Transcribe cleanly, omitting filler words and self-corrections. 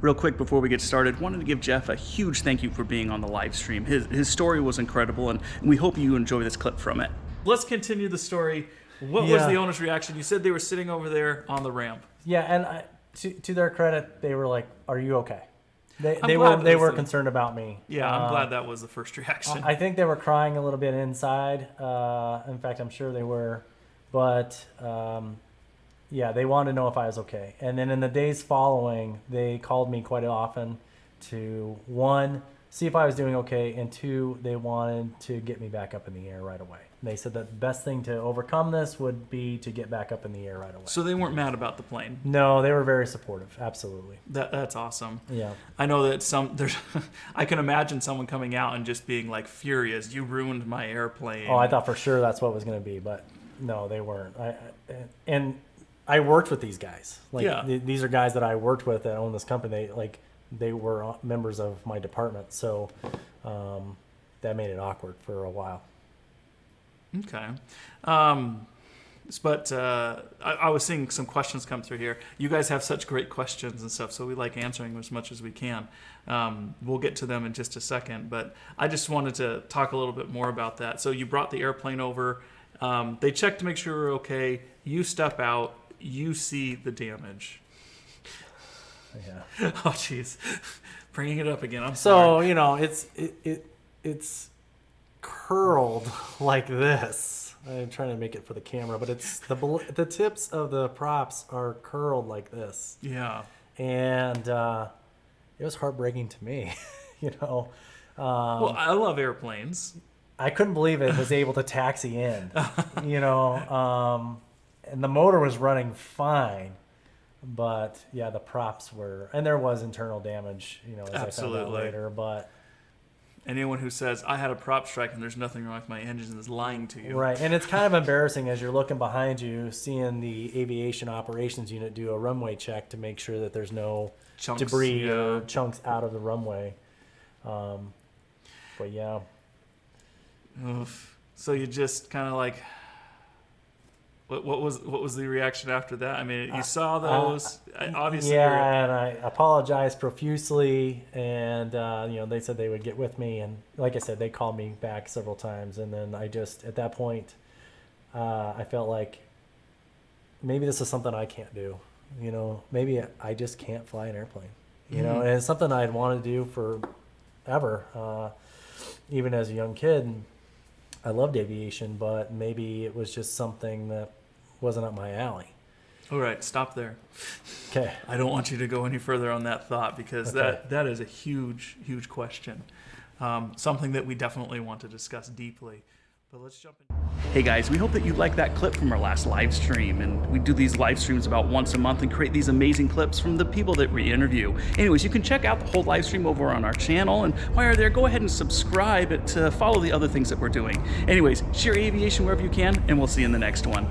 Real quick before we get started, wanted to give Geoff a huge thank you for being on the live stream. His story was incredible, and we hope you enjoy this clip from it. Let's continue the story. What was the owner's reaction? You said they were sitting over there on the ramp. Yeah, and to their credit, they were like, "Are you okay?" They were concerned about me. Yeah, I'm glad that was the first reaction. I think they were crying a little bit inside. In fact, I'm sure they were. But yeah, they wanted to know if I was okay. And then in the days following, they called me quite often to, one, see if I was doing okay, and two, they wanted to get me back up in the air right away. They said that the best thing to overcome this would be to get back up in the air right away. So they weren't mad about the plane? No, they were very supportive. Absolutely. That's awesome. Yeah. I know that I can imagine someone coming out and just being like furious. You ruined my airplane. Oh, I thought for sure that's what it was going to be, but no, they weren't. And I worked with these guys. These are guys that I worked with that own this company. They were members of my department, so that made it awkward for a while. Okay. But I was seeing some questions come through here. You guys have such great questions and stuff, so we like answering them as much as we can. We'll get to them in just a second, but I just wanted to talk a little bit more about that. So you brought the airplane over. They checked to make sure we're okay. You step out. You see the damage. Yeah. Oh, jeez. Bringing it up again. I'm sorry. So, it's curled like this. I'm trying to make it for the camera, but it's the tips of the props are curled like this. Yeah. And it was heartbreaking to me, Well, I love airplanes. I couldn't believe it was able to taxi in, and the motor was running fine. But yeah, the props were, and there was internal damage, as Absolutely. I found out later. But anyone who says I had a prop strike and there's nothing wrong with my engine is lying to you. Right, and it's kind of embarrassing as you're looking behind you, seeing the aviation operations unit do a runway check to make sure that there's no debris or chunks out of the runway. But yeah. Oof. So you just kind of like. What was the reaction after that? I mean, you saw those, obviously. Yeah, and I apologized profusely, and they said they would get with me, and like I said, they called me back several times, and then I just at that point, I felt like maybe this is something I can't do. Maybe I just can't fly an airplane. And it's something I'd wanted to do forever, even as a young kid. And I loved aviation, but maybe it was just something that wasn't up my alley. All right, stop there. Okay. I don't want you to go any further on that thought because that is a huge, huge question. Something that we definitely want to discuss deeply. But let's jump in. Hey guys, we hope that you liked that clip from our last live stream. And we do these live streams about once a month and create these amazing clips from the people that we interview. Anyways, you can check out the whole live stream over on our channel. And while you're there, go ahead and subscribe to follow the other things that we're doing. Anyways, share aviation wherever you can, and we'll see you in the next one.